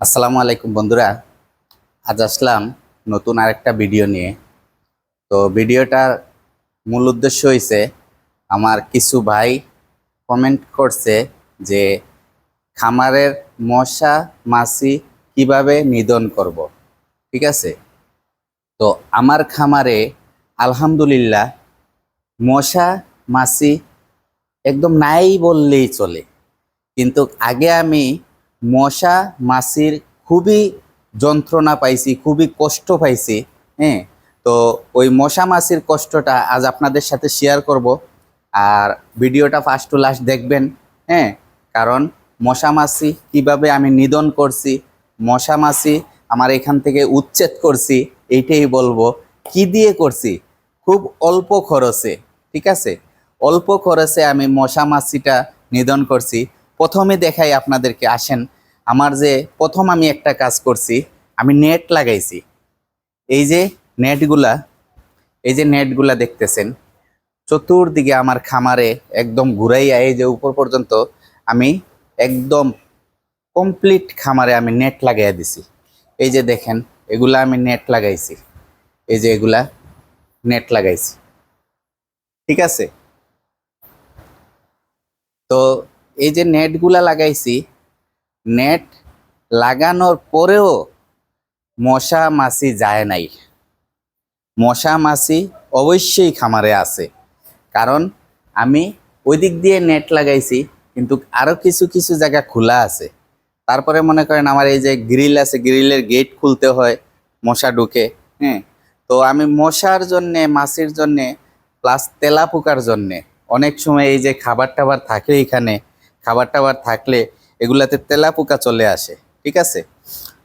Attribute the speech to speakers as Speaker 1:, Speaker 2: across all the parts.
Speaker 1: আসসালামু আলাইকুম বন্ধুরা। আজ আসলাম নতুন আরেকটা ভিডিও নিয়ে। তো ভিডিওটার মূল উদ্দেশ্য হইছে, আমার কিছু ভাই কমেন্ট করছে যে খামারের মশা মাছি কিভাবে নিধন করব। ঠিক আছে, তো আমার খামারে আলহামদুলিল্লাহ মশা মাছি একদম নাই বললেই চলে। কিন্তু আগে আমি মশা মাছির খুবই যন্ত্রণা পাইছি, খুবই কষ্ট পাইছি। হ্যাঁ, তো ওই মশা মাছির কষ্টটা আজ আপনাদের সাথে শেয়ার করব। আর ভিডিওটা ফার্স্ট টু লাস্ট দেখবেন। হ্যাঁ, কারণ মশা মাছি কীভাবে আমি নিধন করছি, মশা মাছি আমার এখান থেকে উচ্ছেদ করছি, এইটাই বলবো। কি দিয়ে করছি? খুব অল্প খরচে। ঠিক আছে, অল্প খরচে আমি মশা মাছিটা নিধন করছি। প্রথমে দেখাই আপনাদেরকে, আসেন। আমার যে প্রথম আমি একটা কাজ করছি, আমি নেট লাগাইছি। এই যে নেটগুলা, এই যে নেটগুলা দেখতেছেন, চতুর্দিকে আমার খামারে একদম ঘুরাইয়া এই যে উপর পর্যন্ত আমি একদম কমপ্লিট খামারে আমি নেট লাগাইয়া দিছি। এই যে দেখেন, এগুলা আমি নেট লাগাইছি। এই যে এগুলা নেট লাগাইছি। ঠিক আছে, তো এই যে নেটগুলা লাগাইছি, নেট লাগানোর পরেও মশা মাছি যায় নাই। মশা মাছি অবশ্যই খামারে আছে, কারণ আমি ওই দিক দিয়ে নেট লাগাইছি, কিন্তু আরো কিছু কিছু জায়গা খোলা আছে। তারপরে মনে করেন আমার এই যে গ্রিল আছে, গ্রিলের গেট খুলতে হয়, মশা ঢুকে। হ্যাঁ, তো আমি মশার জন্যে, মাছির জন্যে, প্লাস তেলাপোকার জন্যে অনেক সময় এই যে খাবার টাবার থাকে, এখানে খাবার টাবার থাকলে এগুলাতে তেলাপোকা চলে আসে। ঠিক আছে,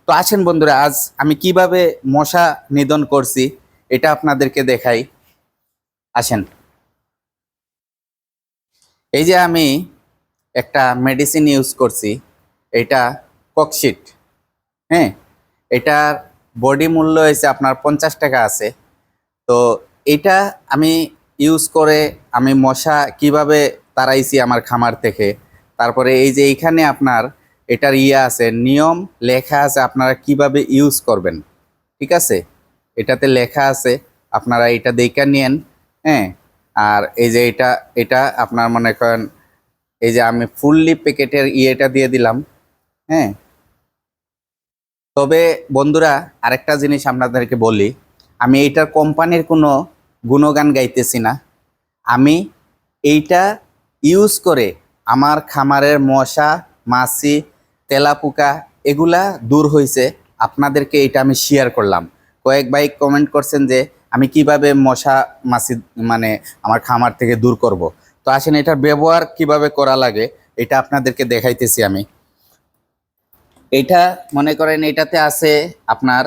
Speaker 1: তো আসেন বন্ধুরা, আজ আমি কিভাবে মশা নিধন করছি এটা আপনাদেরকে দেখাই। আসেন, এই যে আমি একটা মেডিসিন ইউজ করছি, এটা ককশিট। হ্যাঁ, এটার বডি মূল্য হয়েছে আপনার 50 টাকা আছে। তো এটা আমি ইউজ করে আমি মশা কিভাবে তাড়াইছি আমার খামার থেকে। তারপরে এই যে এইখানে আপনার এটার আছে, নিয়ম লেখা আছে আপনারা কিভাবে ইউজ করবেন। ঠিক আছে, এটাতে লেখা আছে, আপনারা এটা দেখে নিয়েন। হ্যাঁ, আর এই যে এটা এটা আপনার মনে করেন, এই যে আমি ফুললি প্যাকেটের ইয়েটা দিয়ে দিলাম। হ্যাঁ, তবে বন্ধুরা আরেকটা জিনিস আপনাদেরকে বলি, আমি এইটার কোম্পানির কোনো গুণগান গাইতেছি না। আমি এইটা ইউজ করে আমার খামারের মশা মাছি তেলাপোকা এগুলা দূর হয়েছে। আপনাদেরকে এটা আমি শেয়ার করলাম। কয়েক ভাই কমেন্ট করছেন যে আমি কিভাবে মশা মাছি মানে আমার খামার থেকে দূর করব। তো আসেন এটার ব্যবহার কিভাবে করা লাগে এটা আপনাদেরকে দেখাইতেছি আমি। এটা মনে করেন এটাতে আছে আপনার,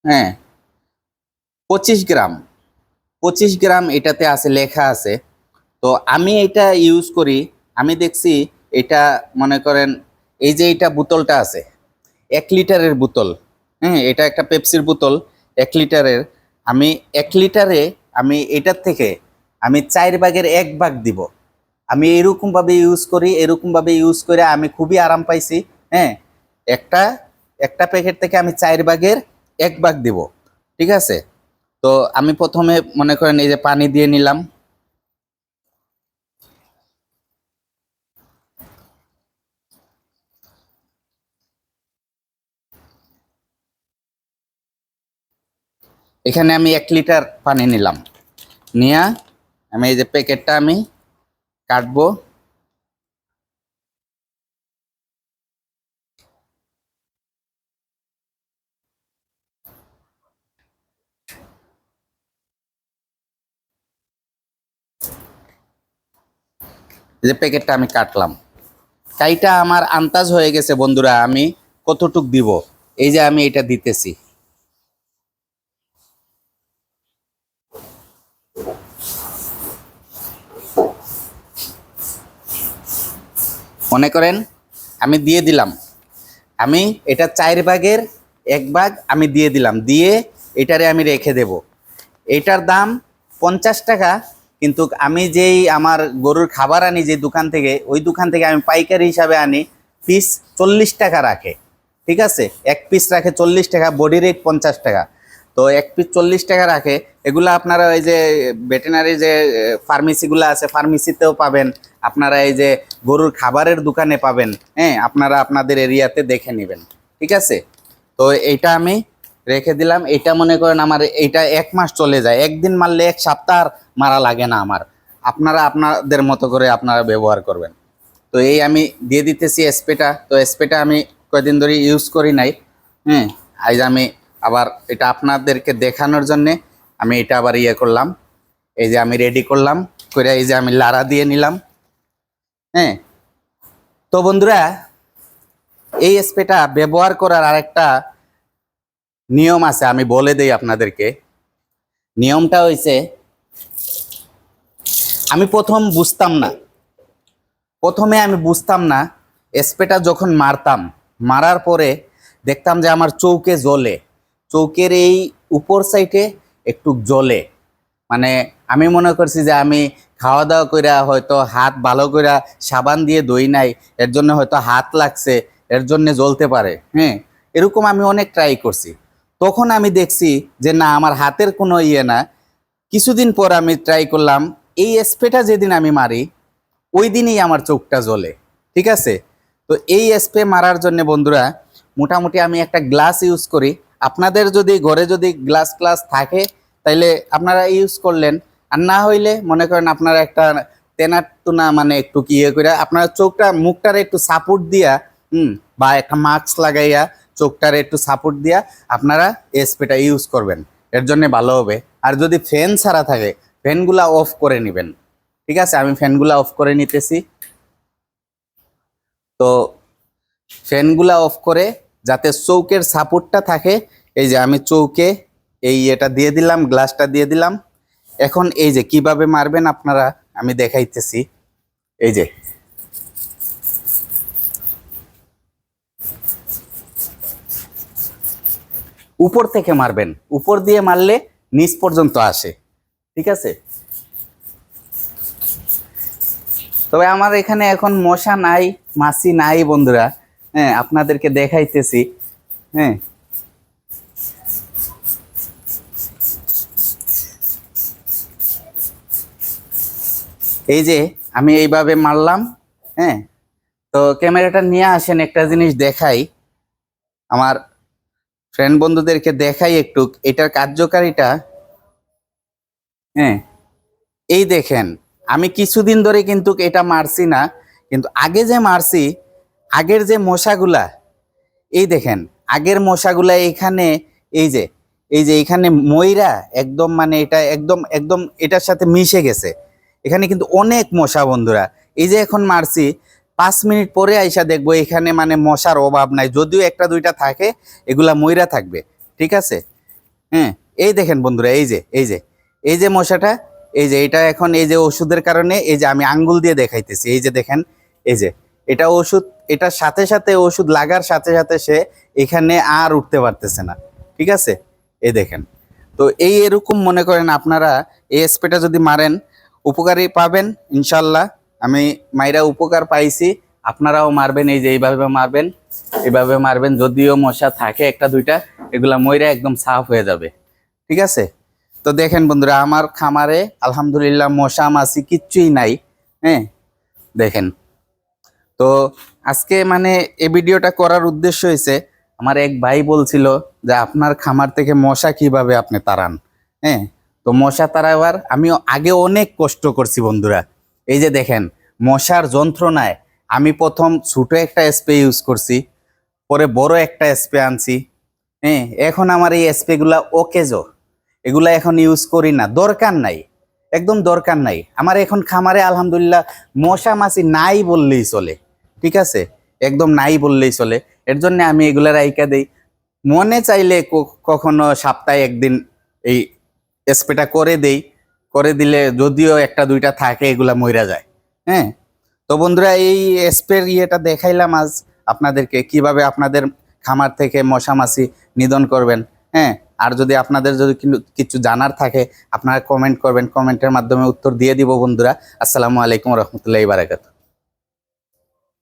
Speaker 1: হ্যাঁ, 25 গ্রাম, 25 গ্রাম এটাতে আছে, লেখা আছে। তো আমি এটা ইউজ করি। আমি দেখছি এটা মনে করেন, এই যে এটা বোতলটা আছে 1 লিটারের বোতল। হ্যাঁ, এটা একটা পেপসির বোতল 1 লিটারের। আমি 1 লিটারে আমি এটার থেকে আমি 4 ভাগের 1 ভাগ দিব। আমি এরকমভাবে ইউজ করি, এরকমভাবে ইউজ করে আমি খুবই আরাম পাইছি। হ্যাঁ, একটা একটা প্যাকেট থেকে আমি 4 ভাগের 1 ভাগ দিব। ঠিক আছে, তো আমি প্রথমে মনে করেন এই যে পানি দিয়ে নিলাম। এখানে আমি 1 লিটার পানি নিলাম, নিয়ে আমি এই যে প্যাকেটটা আমি কাটবো। এই যে প্যাকেটটা আমি কাটলাম, কাইটা আমার আন্দাজ হয়ে গেছে বন্ধুরা আমি কতটুক দিব। এই যে আমি এটা দিতেছি। মনে করেন আমি দিয়ে দিলাম, আমি এটা 4 ভাগের 1 ভাগ আমি দিয়ে দিলাম, দিয়ে এটারে আমি রেখে দেব। এটার দাম 50 টাকা, কিন্তু আমি যেই আমার গরুর খাবার আনি যে দোকান থেকে, ওই দোকান থেকে আমি পাইকারি হিসাবে আনি, পিস 40 টাকা রাখে। ঠিক আছে, এক পিস রাখে 40 টাকা, বডি রেট 50 টাকা। তো এক পিস 40 টাকা রাখে। এগুলা আপনারা ওই যে ভেটেনারি যে ফার্মেসিগুলো আছে, ফার্মেসিতেও পাবেন, আপনারা এই যে গরুর খাবারের দোকানে পাবেন। হ্যাঁ, আপনারা আপনাদের এরিয়াতে দেখে নেবেন। ঠিক আছে, তো এইটা আমি রেখে দিলাম। এটা মনে করেন আমার এইটা 1 মাস চলে যায়, একদিন মারলে 1 সপ্তাহ আর মারা লাগে না আমার। আপনারা আপনাদের মতো করে আপনারা ব্যবহার করবেন। তো এই আমি দিয়ে দিতেছি স্প্রেটা। তো স্প্রেটা আমি কয়েকদিন ধরে ইউজ করি নাই। হ্যাঁ, আজ আমি আবার এটা আপনাদেরকে দেখানোর জন্যে আমি এটা আবার ইয়ে করলাম। এই যে আমি রেডি করলাম করে এই যে আমি লাড়া দিয়ে নিলাম। হ্যাঁ, তো বন্ধুরা এই স্প্রেটা ব্যবহার করার আরেকটা নিয়ম আছে, আমি বলে দেই আপনাদেরকে। নিয়মটা হইছে, আমি প্রথমে আমি বুঝতাম না। স্প্রেটা যখন মারতাম, মারার পরে দেখতাম যে আমার চৌকে জ্বলে, চৌকের এই উপর সাইডে একটু জ্বলে। মানে আমি মনে করছি যে আমি খাওয়া দাওয়া কইরা হয়তো হাত ভালো কইরা সাবান দিয়ে ধুই নাই, এর জন্য হয়তো হাত লাগছে, এর জন্য জ্বলতে পারে। হ্যাঁ, এরকম আমি অনেক ট্রাই করছি। তখন আমি দেখছি যে না, আমার হাতের কোনো ইয়ে না। কিছুদিন পর আমি ট্রাই করলাম, এই স্প্রেটা যেদিন আমি মারি ওই দিনই আমার চোখটা জ্বলে। ঠিক আছে, তো এই স্প্রে মারার জন্য বন্ধুরা মোটামুটি আমি একটা গ্লাস ইউজ করি। আপনাদের যদি ঘরে যদি গ্লাস থাকে তাইলে আপনারা ইউজ করলেন, আর না হইলে মনে করেন আপনারা একটা তেনা টুনা মানে একটু কি ইয়ে করে আপনারা চোখটা মুখটার একটু সাপোর্ট দিয়া বা একটা মাস্ক লাগাইয়া চোখটার একটু সাপোর্ট দিয়া আপনারা এই স্প্রেটা ইউজ করবেন, এর জন্য ভালো হবে। আর যদি ফ্যান ছাড়া থাকে ফ্যানগুলা অফ করে নেবেন। ঠিক আছে, আমি ফ্যানগুলা অফ করে নিতেছি। তো ফ্যানগুলা অফ করে যাতে চৌকের সাপোর্টটা থাকে, এই যে আমি চৌকে এই এটা দিয়ে দিলাম, গ্লাসটা দিয়ে দিলাম। এখন এই যে কিভাবে মারবেন আপনারা আমি দেখাইতেছি। এই যে উপর থেকে মারবেন, উপর দিয়ে মারলে নিচ পর্যন্ত আসে। ঠিক আছে, তবে আমার এখানে এখন মশা নাই, মাছি নাই বন্ধুরা। হ্যাঁ, আপনাদেরকে দেখাইতেছি। হ্যাঁ, এই যে আমি এইভাবে মারলাম। হ্যাঁ, তো ক্যামেরাটা নিয়ে আসেন, একটা জিনিস দেখাই, আমার ফ্রেন্ড বন্ধুদেরকে দেখাই একটু এটার কার্যকারিতা। হ্যাঁ, এই দেখেন, আমি কিছুদিন ধরে কিন্তু এটা মারছি না, কিন্তু আগে যে মারছি, আগের যে মশাগুলা, এই দেখেন আগের মশাগুলা এখানে, এই যে এখানে ময়রা একদম মানে এটা একদম একদম এটার সাথে মিশে গেছে। এখানে কিন্তু অনেক মশা বন্ধুরা। এই যে এখন মারছি 5 মিনিট পরে আইসা দেখবো এখানে মানে মশার অভাব নাই, যদিও একটা দুইটা থাকে, এগুলা ময়রা থাকবে। ঠিক আছে, হ্যাঁ, এই দেখেন বন্ধুরা, এই যে মশাটা, এই যে এটা এখন এই যে ওষুধের কারণে, এই যে আমি আঙ্গুল দিয়ে দেখাইতেছি, এই যে দেখেন, এই যে এটা ওষুধ, এটার সাথে সাথে ওষুধ লাগার সাথে সাথে সে এখানে আর উঠতে পারতেছে না। ঠিক আছে, এই দেখেন। তো এই এরকম মনে করেন আপনারা এই স্প্রেটা যদি মারেন উপকারী পাবেন ইনশাল্লাহ। আমি মাইরা উপকার পাইছি, আপনারাও মারবেন, এই যে এইভাবে মারবেন। যদিও মশা থাকে একটা দুইটা, এগুলা ময়রা একদম সাফ হয়ে যাবে। ঠিক আছে, তো দেখেন বন্ধুরা আমার খামারে আলহামদুলিল্লাহ মশা মাছি কিচ্ছুই নাই। হ্যাঁ, দেখেন। তো আজকে মানে এই ভিডিওটা করার উদ্দেশ্য হয়েছে, আমার এক ভাই বলছিল যে আপনার খামার থেকে মশা কিভাবে আপনি তাড়ান। হ্যাঁ, তো মশা তাড়াবার আমি আগে অনেক কষ্ট করছি বন্ধুরা। এই যে দেখেন, মশার যন্ত্রণায় আমি প্রথম ছোট একটা স্প্রে ইউজ করছি, পরে বড় একটা স্প্রে আনছি। হ্যাঁ, এখন আমার এই স্প্রেগুলা ওকেজো, এগুলা এখন ইউজ করি না, দরকার নাই, একদম দরকার নাই। আমার এখন খামারে আলহামদুলিল্লাহ মশা মাছি নাই বললেই চলে। ঠিক আছে, একদম নাই বললেই চলে। এর জন্য আমি এগুলা রাইকা দেই। মনে চাইলে কখনো সপ্তাহে একদিন এই স্প্রেটা করে দিলে যদিও একটা দুইটা থাকে এগুলা মইরা যায়। হ্যাঁ, তো বন্ধুরা এই স্প্রের ইয়েটা দেখাইলাম আজ আপনাদেরকে, কিভাবে আপনাদের খামার থেকে মশা মাছি নিধন করবেন। হ্যাঁ, আর যদি আপনাদের যদি কিছু জানার থাকে আপনারা কমেন্ট করবেন, কমেন্টের মাধ্যমে উত্তর দিয়ে দিব বন্ধুরা। আসসালামু আলাইকুম রহমতুল্লাহি বারাকাতুহু।